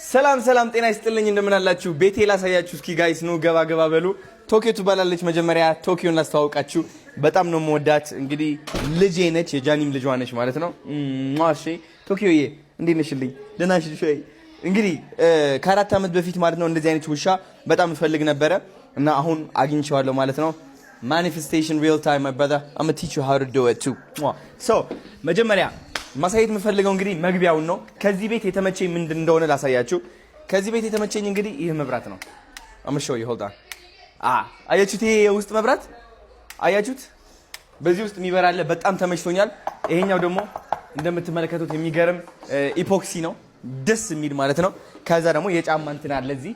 ሰላም ጤና ይስጥልኝ እንደምን አላችሁ ቤቴ ላሳያችሁ እስኪ ጋይስ ነው ገባ በሉ ቶኪዮ ትባላለች መጀመሪያ ቶኪዮን ላስተዋውቃችሁ በጣም ነው የምወዳት እንግዲህ ልጄ ነች የጃኒም ልጅ ነች ማለት ነው ማሺ ቶኪዮዬ እንዴት ነሽልኝ ደህና ነሽ ወይ እንግዲህ ከአራት አመት በፊት ማለት ነው እንደዚህ አይነት ውሻ በጣም ፈልግ ነበረ እና አሁን አግኝቼዋለሁ ማለት ነው manifestation real time my brother I'm gonna teach you how to do it too so መጀመሪያ ማሳየት የምፈልገው እንግዲህ መግቢያውን ነው ከዚህ ቤት የተመቸኝ ምንድን እንደሆነ ላሳያችሁ ከዚህ ቤት የተመቸኝ እንግዲህ ይሄ መብራት ነው I'm gonna show you hold on አያችሁት ይሄ የውስጥ መብራት አያችሁት በዚህ ውስጥ የሚበራ አለ በጣም ተመችቶኛል ይሄኛው ደግሞ እንደምትመለከቱት የሚገርም ኢፖክሲ ነው ደስ የሚል ማለት ነው ከዛ ደግሞ የጫማ እንትን አለ እዚህ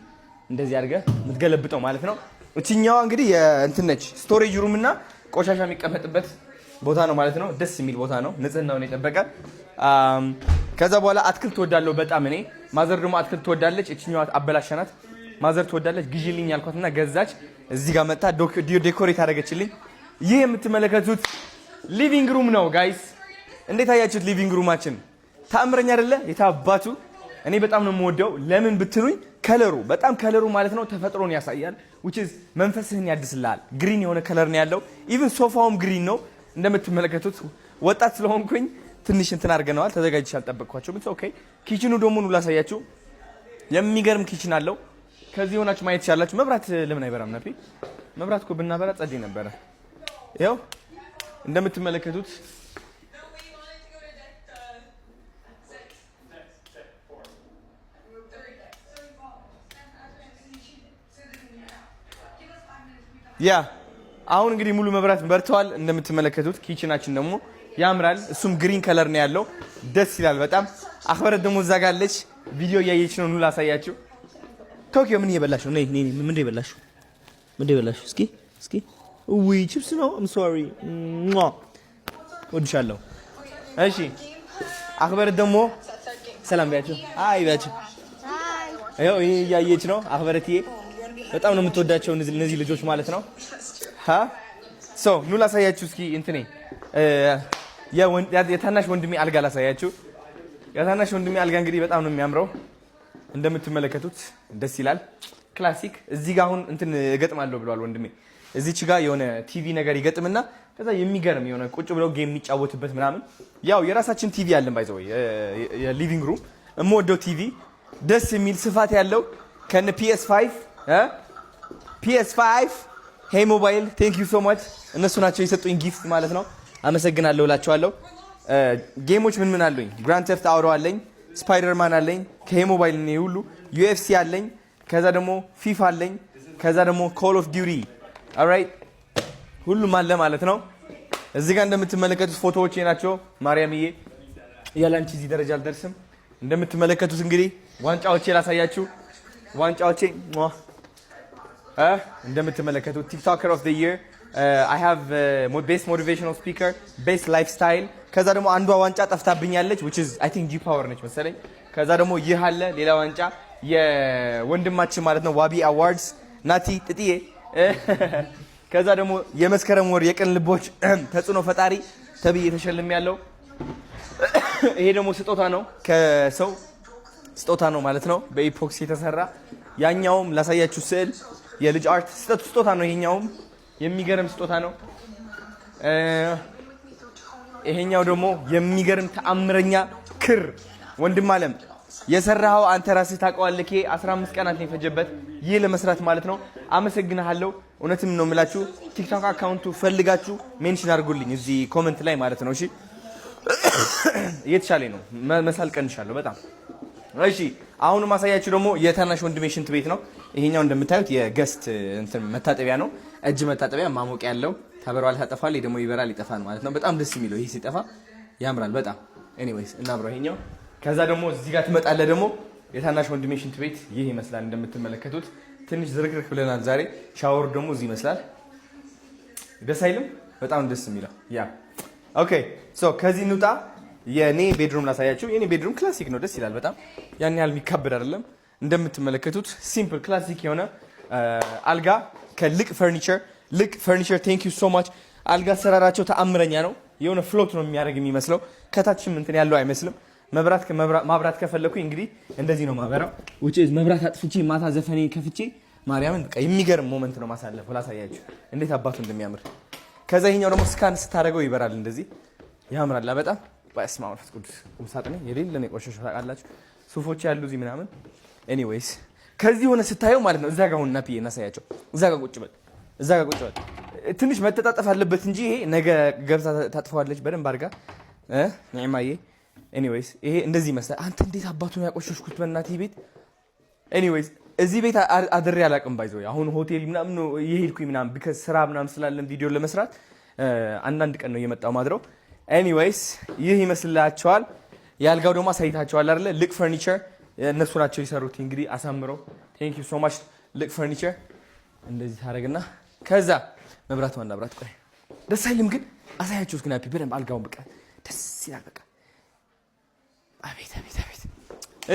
እንደዚህ አድርገህ የምትገለብጠው ማለት ነው እቺኛዋ እንግዲህ እንትን ነች ስቶሬጅ ሩም እና ቆሻሻ የሚቀመጥበት ቦታ ነው ማለት ነው ደስ የሚል ቦታ ነው ንጽህናውን የጠበቀ ከዛ በኋላ አትክልት ትወዳለሁ በጣም እኔ ማዘር ደግሞ አትክልት ትወዳለች እቺኛዋ አበላሻናት ማዘር ትወዳለች ግዢልኝ ያልኳትና ገዛች እዚህ ጋር መጣ ዴኮሬት አደረገችልኝ ይሄ የምትመለከቱት ሊቪንግ ሩም ነው ጋይስ እንዴት አያችሁት ሊቪንግ ሩማችን ታምረኛ አይደለ የታባቱ እኔ በጣም ነው የምወደው ለምን ብትሉኝ ከለሩ በጣም ከለሩ ማለት ነው ተፈጥሮን ያሳያል which is መንፈስህን ያድስልሃል ግሪን የሆነ ከለር ነው ያለው even ሶፋውም ግሪን ነው እንደምትመለከቱት ወጣት ስለሆንኩኝ ትንሽ እንትን አድርገናል ተዘጋጅቼ አልጠበቅኳቸው but okay ኪችኑ ደግሞ ነው ላሳያችሁ የሚገርም ኪችን አለው ከዚህ ሆናችሁ ማየት ይችላልችሁ መብራት ለምን አይበራም ነበር መብራት እኮ ብናበራ ጸዴ ነበር ያው እንደምትመለከቱት ያ አሁን እንግዲህ ሙሉ መብራት በርተዋል እንደምትመለከቱት ኪችናችን ደግሞ ያምራል እሱም ግሪን ከለር ነው ያለው ደስ ይላል በጣም አخبረት ደግሞ እዛ ጋር አለች ቪዲዮ ያያየች ነው ኑ ላሳያችሁ ቶኪዮ ምን እየበላሽ ነው ነይ ምን እየበላሽ እስኪ ውይ ቺፕስ ነው I'm sorry ወድሻለሁ እሺ አخبረት ደግሞ ሰላም ቢያችሁ አይ ቢያችሁ አይ ይሄ ያያየች ነው አخبረትዬ በጣም ነው የምትወዳቸው እነዚህ ልጆች ማለት ነው ሶ ኑ ላሳያችሁ እስኪ እንትኔ የታናሽ ወንድሜ አልጋ ላሳያችሁ የታናሽ ወንድሜ አልጋ እንግዲህ በጣም ነው የሚያምረው እንደምትመለከቱት ደስ ይላል ክላሲክ እዚህ ጋር አሁን እንትን እገጥማለሁ ብሏል ወንድሜ እዚች ጋር የሆነ ቲቪ ነገር ይገጥምና ከዛ የሚገርም የሆነ ቁጭ ብለው ጌም የሚጫወቱበት ምናምን ያው የራሳችን ቲቪ አለን ባይዘው የሊቪንግ ሩም እምወደው ቲቪ ደስ የሚል ስፋት ያለው ከነ PS5 ሄይ ሞባይል ቴንክ ዩ ሶ ማች እነሱ ናቸው የሰጡኝ ጊፍት ማለት ነው አመሰግናለሁ እላቸዋለሁ ጌሞች ምን አሉኝ ግራንድ ቴፍት አውቶ አለኝ ስፓይደርማን አለኝ ከሄይ ሞባይል ነው ሁሉ UFC አለኝ ከዛ ደግሞ FIFA አለኝ ከዛ ደግሞ ኮል ኦፍ ዲዩቲ ኦልራይት ሁሉም አለ ማለት ነው እዚህ ጋር እንደምትመለከቱት ፎቶዎቼ ናቸው ማርያምዬ ያላንቺ እዚህ ደረጃ አልደርስም እንደምትመለከቱት እንግዲህ ዋንጫዎቼ ላሳያችሁ ዋንጫዎቼ እንደምትመለከቱት ቲክቶከር ኦፍ ዘ ይር I have best motivational speaker best lifestyle ከዛ ደግሞ አንዷ ዋንጫ ጠፍታብኛለች which is I think G power ነች መሰለኝ ከዛ ደግሞ ይህ አለ ሌላ ዋንጫ የወንድማችን ማለት ነው ዋቢ አዋርድስ ናቲ ጥጥዬ ከዛ ደግሞ የመስከረም ወር የቀን ልቦች ተጽዕኖ ፈጣሪ ተብዬ ተሸልም ያለው ይሄ ደግሞ ስጦታ ነው ከሰው ስጦታ ነው ማለት ነው በኢፖክሲ የተሰራ ያኛውም ላሳያችሁ ስዕል የልጅ አርት ስጦታ ነው ይሄኛውም የሚገርም ስጦታ ነው ይሄኛው ደግሞ የሚገርም ተአምረኛ ክር ወንድም አለም የሰራው አንተ ራስህ ታውቀዋለህ 15 ቀናት ነው የፈጀበት ይሄ ለመስራት ማለት ነው አመሰግናለሁ እውነትም ነው የምላችሁ ቲክቶክ አካውንቱ ፈልጋችሁ ሜንሽን አድርጉልኝ እዚህ ኮሜንት ላይ ማለት ነው እሺ እየተሻለኝ ነው መሳል ቀንሻለሁ በጣም እሺ አሁን ማሳያችሁ ደግሞ የታናሽ ወንድሜ ሽንት ቤት ነው ይሄኛው እንደምታዩት የገስት እንትን መታጠቢያ ነው እጅ መታጠቢያ ማሞቂያ ያለው ታበራዋል ታጠፋል ደግሞ ይበራል ይጠፋል ማለት ነው በጣም ደስ የሚለው ይሄ ሲጠፋ ያምራል በጣም ኤኒዌይስ እናብረው ይሄኛው ከዛ ደግሞ እዚህ ጋር ትመጣለ ደግሞ የታናሽ ወንድሜ ሽንት ቤት ይሄ ይመስላል እንደምትመለከቱት ትንሽ ዝርክርክ ብለናል ዛሬ ሻወር ደግሞ እዚህ ይመስላል ደስ አይልም በጣም ደስ የሚለው ያ ኦኬ ሶ ከዚህ እንውጣ የኔ ቤድሩም ላሳያችሁ የኔ ቤድሩም ክላሲክ ነው ደስ ይላል በጣም ያን ያህል የሚካበድ አይደለም እንደምትመለከቱት ሲምፕል ክላሲክ የሆነ አልጋ ከልቅ ፈርኒቸር ቴንክ ዩ ሶ ማች አልጋ ሰራራቸው ተአምረኛ ነው የሆነ ፍሎት ነው የሚያደርግ የሚመስለው ከታችም እንትን ያለው አይመስልም ማብራት ከፈለኩኝ እንግዲህ እንደዚህ ነው ማበራው። ውጪ መብራት አጥፍቼ ማታ ዘፈኔ ከፍቼ ማርያምን በቃ የሚገርም ሞመንት ነው ማሳለፈው። ላሳያችሁ እንዴት አባቱ እንደሚያምር። ከዛ ይሄኛው ደግሞ ስካን ስታደርገው ይበራል እንደዚህ ያምራል በጣም። በስመ አብ ወመንፈስ ቅዱስ ቁምሳጥኔ የሌለ ነው የቆሸሸው ታውቃላችሁ። ሱፎች ያሉ እዚህ ምናምን። ኤኒዌይስ ከዚህ ሆነ ስታየው ማለት ነው እዛ ጋር ሆነና ፒዬ እናሳያቸው። እዛ ጋር ቁጭ በል ትንሽ መተጣጠፍ አለበት እንጂ ይሄ ነገ ገብታ ታጥፈዋለች በደንብ አድርጋ ኒዕማዬ። ኤኒዌይስ ይሄ እንደዚህ መሰለህ። አንተ እንዴት አባቱን ያቆሸሽኩት በእናትህ ቤት። ኤኒዌይስ እዚህ ቤት አድሬ አላውቅም ባይዘው። አሁን ሆቴል ምናምን ነው የሄድኩኝ ምናምን ቢከስ ስራ ምናምን ስላለን ቪዲዮ ለመስራት አንዳንድ ቀን ነው እየመጣው ማድረው። ኤኒዌይስ ይህ ይመስላችኋል። ያልጋው ደግሞ አሳይታችኋል አይደለ? ልክ ፈርኒቸር እነሱ ናቸው የሰሩት እንግዲህ አሳምረው። ቴንክ ዩ ሶ ማች ልክ ፈርኒቸር። እንደዚህ ታደርግና ከዛ መብራት ዋና መብራት። ቆይ ደስ አይልም ግን አሳያችሁት ግን በደንብ አልጋውን በቃ ደስ ይላል በቃ። አቤት አቤት አቤት።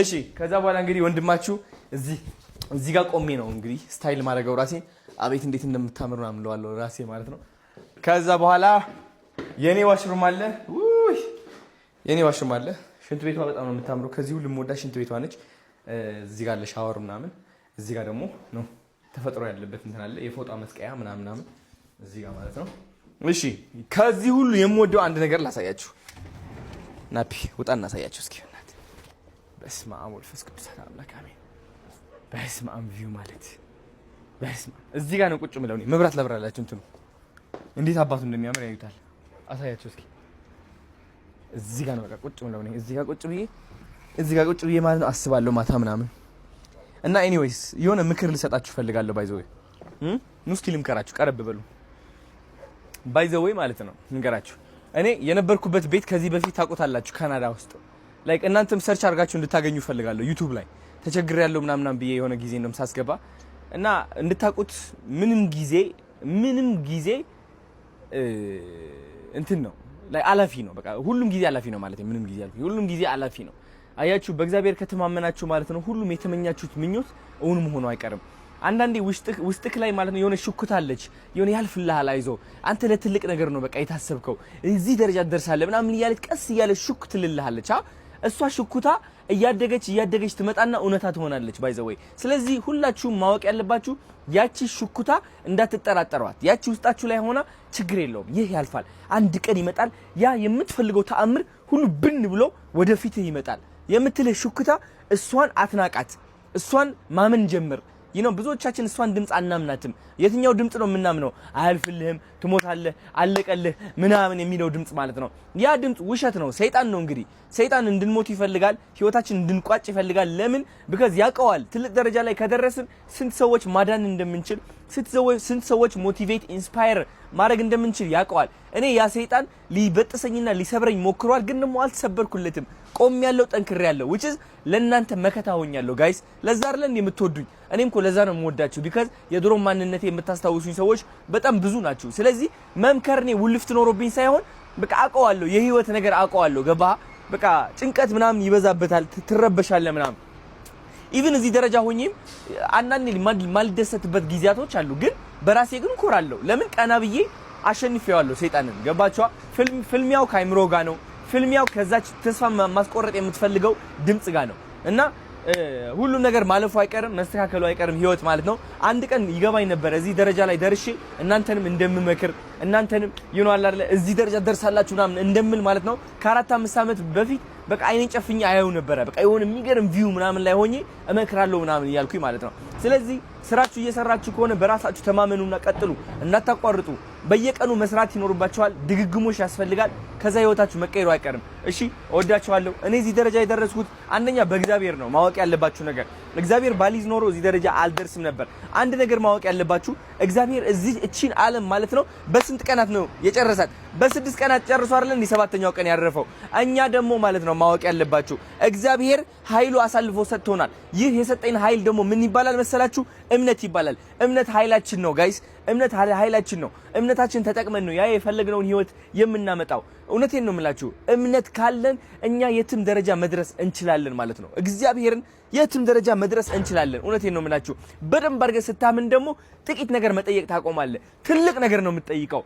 እሺ ከዛ በኋላ እንግዲህ ወንድማችሁ እዚህ ጋር ቆሜ ነው እንግዲህ ስታይል ማድረገው ራሴ። አቤት እንዴት እንደምታምር ነው አምለዋለሁ ራሴ ማለት ነው። ከዛ በኋላ የኔ ዋሽሩም አለ። ውይ የኔ ዋሽሩም አለ። ሽንት ቤቷ በጣም ነው የምታምረው። ከዚህ ሁሉ የምወዳት ሽንት ቤቷ ነች። እዚህ ጋር አለ ሻወር ምናምን። እዚህ ጋር ደግሞ ነው ተፈጥሮ ያለበት እንትን አለ የፎጣ መስቀያ ምናምን እዚህ ጋር ማለት ነው። እሺ ከዚህ ሁሉ የምወደው አንድ ነገር ላሳያችሁ። ናፒ ውጣ እናሳያችሁ እስኪ እናት። በስመ አብ ወመንፈስ ቅዱስ አምላክ አሜን። በስመ አብ ቪው ማለት በስመ አብ እዚህ ጋር ነው ቁጭ ምለው ነው። መብራት ለብራላችሁ እንትኑ እንዴት አባቱ እንደሚያምር ያዩታል። አሳያችሁ እስኪ እዚህ ጋር ነው በቃ ቁጭ ምለው ነው። እዚህ ጋር ቁጭ ብዬ ማለት ነው አስባለሁ ማታ ምናምን እና ኤኒዌይስ የሆነ ምክር ልሰጣችሁ ፈልጋለሁ። ባይ ዘ ወይ እስኪ ልምከራችሁ፣ ቀረብ በሉ። ባይ ዘ ወይ ማለት ነው ልንገራችሁ። እኔ የነበርኩበት ቤት ከዚህ በፊት ታውቁታላችሁ፣ ካናዳ ውስጥ ላይክ እናንተም ሰርች አድርጋችሁ እንድታገኙ ፈልጋለሁ። ዩቲዩብ ላይ ተቸግሬያለሁ ምናምን ብዬ የሆነ ጊዜ እንደም ሳስገባ እና እንድታውቁት ምንም ጊዜ እንትን ነው ላይ አላፊ ነው። በቃ ሁሉም ጊዜ አላፊ ነው ማለት ምንም ጊዜ አላፊ ሁሉም ጊዜ አላፊ ነው። አያችሁ በእግዚአብሔር ከተማመናችሁ ማለት ነው ሁሉም የተመኛችሁት ምኞት እውን መሆኑ አይቀርም። አንዳንዴ ውስጥክ ላይ ማለት ነው የሆነ ሹክታ አለች፣ የሆነ ያልፍልሃል፣ አይዞ አንተ ለትልቅ ነገር ነው በቃ የታሰብከው እዚህ ደረጃ ትደርሳለህ ምናምን እያለች ቀስ እያለች ሹክ ትልልሃለች። እሷ ሹክታ እያደገች ትመጣና እውነታ ትሆናለች ባይ ዘ ወይ። ስለዚህ ሁላችሁም ማወቅ ያለባችሁ ያቺ ሹክታ እንዳትጠራጠሯት። ያቺ ውስጣችሁ ላይ ሆና ችግር የለውም ይህ ያልፋል፣ አንድ ቀን ይመጣል፣ ያ የምትፈልገው ተአምር ሁሉ ብን ብሎ ወደፊትህ ይመጣል የምትልህ ሹክታ እሷን አትናቃት፣ እሷን ማመን ጀምር። ብዙዎቻችን እሷን ድምጽ አናምናትም። የትኛው ድምጽ ነው የምናምነው? አያልፍልህም፣ ትሞታለህ፣ አለቀልህ ምናምን የሚለው ድምጽ ማለት ነው። ያ ድምጽ ውሸት ነው፣ ሰይጣን ነው። እንግዲህ ሰይጣን እንድንሞት ይፈልጋል፣ ህይወታችን እንድንቋጭ ይፈልጋል። ለምን? ቢካዝ ያውቀዋል ትልቅ ደረጃ ላይ ከደረስን ስንት ሰዎች ማዳን እንደምንችል፣ ስንት ሰዎች ሞቲቬት ኢንስፓየር ማድረግ እንደምንችል ያውቀዋል። እኔ ያ ሰይጣን ሊበጥሰኝና ሊሰብረኝ ሞክሯል፣ ግን ደግሞ አልተሰበርኩለትም። ቆም ያለው ጠንክሬ ያለው which is ለእናንተ መከታ ሆኛለሁ ጋይስ። ለዛ አይደለም የምትወዱኝ፣ እኔም እኮ ለዛ ነው የምወዳችሁ። ቢካዝ የድሮ ማንነቴ የምታስታውሱኝ ሰዎች በጣም ብዙ ናችሁ። ስለዚህ መምከርኔ ውልፍት ኖሮብኝ ሳይሆን በቃ አውቀዋለሁ፣ የህይወት ነገር አውቀዋለሁ። ገባ? በቃ ጭንቀት ምናምን ይበዛበታል፣ ትረበሻለህ ምናምን። ኢቭን እዚህ ደረጃ ሆኜም አንዳንዴ ማልደሰትበት ጊዜያቶች አሉ፣ ግን በራሴ ግን እኮራለሁ። ለምን? ቀና ብዬ አሸንፌዋለሁ ሰይጣንን። ገባችኋ? ፍልሚያው ከአይምሮ ጋር ነው። ፍልሚያው ከዛች ተስፋ ማስቆረጥ የምትፈልገው ድምጽ ጋር ነው። እና ሁሉም ነገር ማለፉ አይቀርም፣ መስተካከሉ አይቀርም ህይወት ማለት ነው። አንድ ቀን ይገባኝ ነበር እዚህ ደረጃ ላይ ደርሼ እናንተንም እንደምመክር እናንተንም ይኖር አይደል እዚህ ደረጃ ደርሳላችሁ ምናምን እንደምል ማለት ነው። ከ4-5 ዓመት በፊት በቃ አይኔን ጨፍኜ አያዩ ነበር። በቃ የሆነ የሚገርም ቪው ምናምን ላይ ሆኜ እመክራለሁ ምናምን እያልኩኝ ማለት ነው። ስለዚህ ስራችሁ እየሰራችሁ ከሆነ በራሳችሁ ተማመኑና ቀጥሉ፣ እንዳታቋርጡ። በየቀኑ መስራት ይኖርባችኋል። ድግግሞሽ ያስፈልጋል። ከዛ ህይወታችሁ መቀየሩ አይቀርም። እሺ እወዳችኋለሁ። እኔ እዚህ ደረጃ የደረስኩት አንደኛ በእግዚአብሔር ነው። ማወቅ ያለባችሁ ነገር እግዚአብሔር ባሊዝ ኖሮ እዚህ ደረጃ አልደርስም ነበር። አንድ ነገር ማወቅ ያለባችሁ እግዚአብሔር እቺን ዓለም ማለት ነው በስንት ቀናት ነው የጨረሳት? በ6 ቀናት ጨርሶ አይደል እንዴ 7ኛው ቀን ያረፈው? እኛ ደግሞ ማለት ነው ማወቅ ያለባችሁ እግዚአብሔር ኃይሉ አሳልፎ ሰጥቶናል። ይህ የሰጠኝ ኃይል ደግሞ ምን ይባላል መሰላችሁ? እምነት ይባላል። እምነት ኃይላችን ነው ጋይስ። እምነት ኃይላችን ነው። እምነታችን ተጠቅመን ነው ያ የፈለግነውን ህይወት የምናመጣው። እውነቴን ነው የምላችሁ። እምነት ካለን እኛ የትም ደረጃ መድረስ እንችላለን ማለት ነው። እግዚአብሔርን የትም ደረጃ መድረስ እንችላለን። እውነቴን ነው የምላችሁ። በደንብ አድርገህ ስታምን ደግሞ ጥቂት ነገር መጠየቅ ታቆማለህ። ትልቅ ነገር ነው የምትጠይቀው።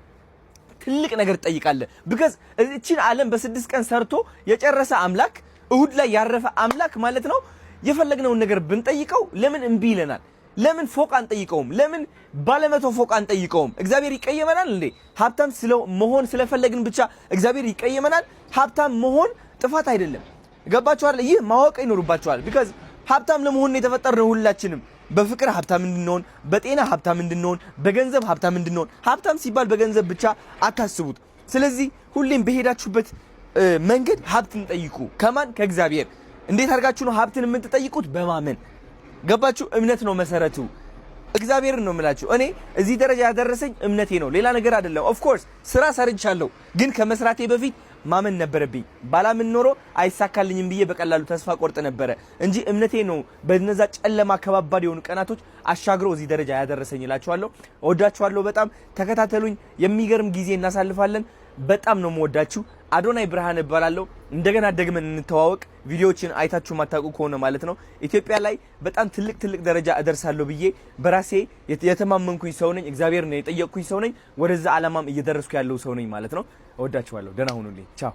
ትልቅ ነገር ትጠይቃለህ። ቢካዝ እቺን ዓለም በ6 ቀን ሰርቶ የጨረሰ አምላክ እሁድ ላይ ያረፈ አምላክ ማለት ነው። የፈለግነውን ነገር ብንጠይቀው ለምን እምቢ ይለናል? ለምን ፎቅ አንጠይቀውም? ለምን ባለመቶ ፎቅ አንጠይቀውም? እግዚአብሔር ይቀየመናል እንዴ? ሀብታም መሆን ስለፈለግን ብቻ እግዚአብሔር ይቀየመናል? ሀብታም መሆን ጥፋት አይደለም። ገባችሁ አይደል? ይህ ማወቅ ይኖርባችኋል። ቢካዝ ሀብታም ለመሆን የተፈጠርነው ሁላችንም በፍቅር ሀብታም እንድንሆን፣ በጤና ሀብታም እንድንሆን፣ በገንዘብ ሀብታም እንድንሆን። ሀብታም ሲባል በገንዘብ ብቻ አታስቡት። ስለዚህ ሁሌም በሄዳችሁበት መንገድ ሀብትን ጠይቁ። ከማን? ከእግዚአብሔር። እንዴት አድርጋችሁ ነው ሀብትን የምትጠይቁት? በማመን። ገባችሁ? እምነት ነው መሰረቱ። እግዚአብሔርን ነው የምላችሁ። እኔ እዚህ ደረጃ ያደረሰኝ እምነቴ ነው፣ ሌላ ነገር አይደለም። ኦፍ ኮርስ ስራ ሰርቻለሁ፣ ግን ከመስራቴ በፊት ማመን ነበረብኝ። ባላምን ኖሮ አይሳካልኝም ብዬ በቀላሉ ተስፋ ቆርጥ ነበረ እንጂ እምነቴ ነው በነዛ ጨለማ ከባባድ የሆኑ ቀናቶች አሻግሮ እዚህ ደረጃ ያደረሰኝ እላችኋለሁ። እወዳችኋለሁ በጣም ተከታተሉኝ። የሚገርም ጊዜ እናሳልፋለን። በጣም ነው የምወዳችሁ። አዶናይ ብርሃን እባላለሁ። እንደገና ደግመን እንተዋወቅ። ቪዲዮዎችን አይታችሁ ማታውቁ ከሆነ ማለት ነው። ኢትዮጵያ ላይ በጣም ትልቅ ደረጃ እደርሳለሁ ብዬ በራሴ የተማመንኩኝ ሰው ነኝ። እግዚአብሔር ነው የጠየቅኩኝ ሰው ነኝ። ወደዛ ዓላማም እየደረስኩ ያለው ሰው ነኝ ማለት ነው። እወዳችኋለሁ። ደህና ሁኑልኝ። ቻው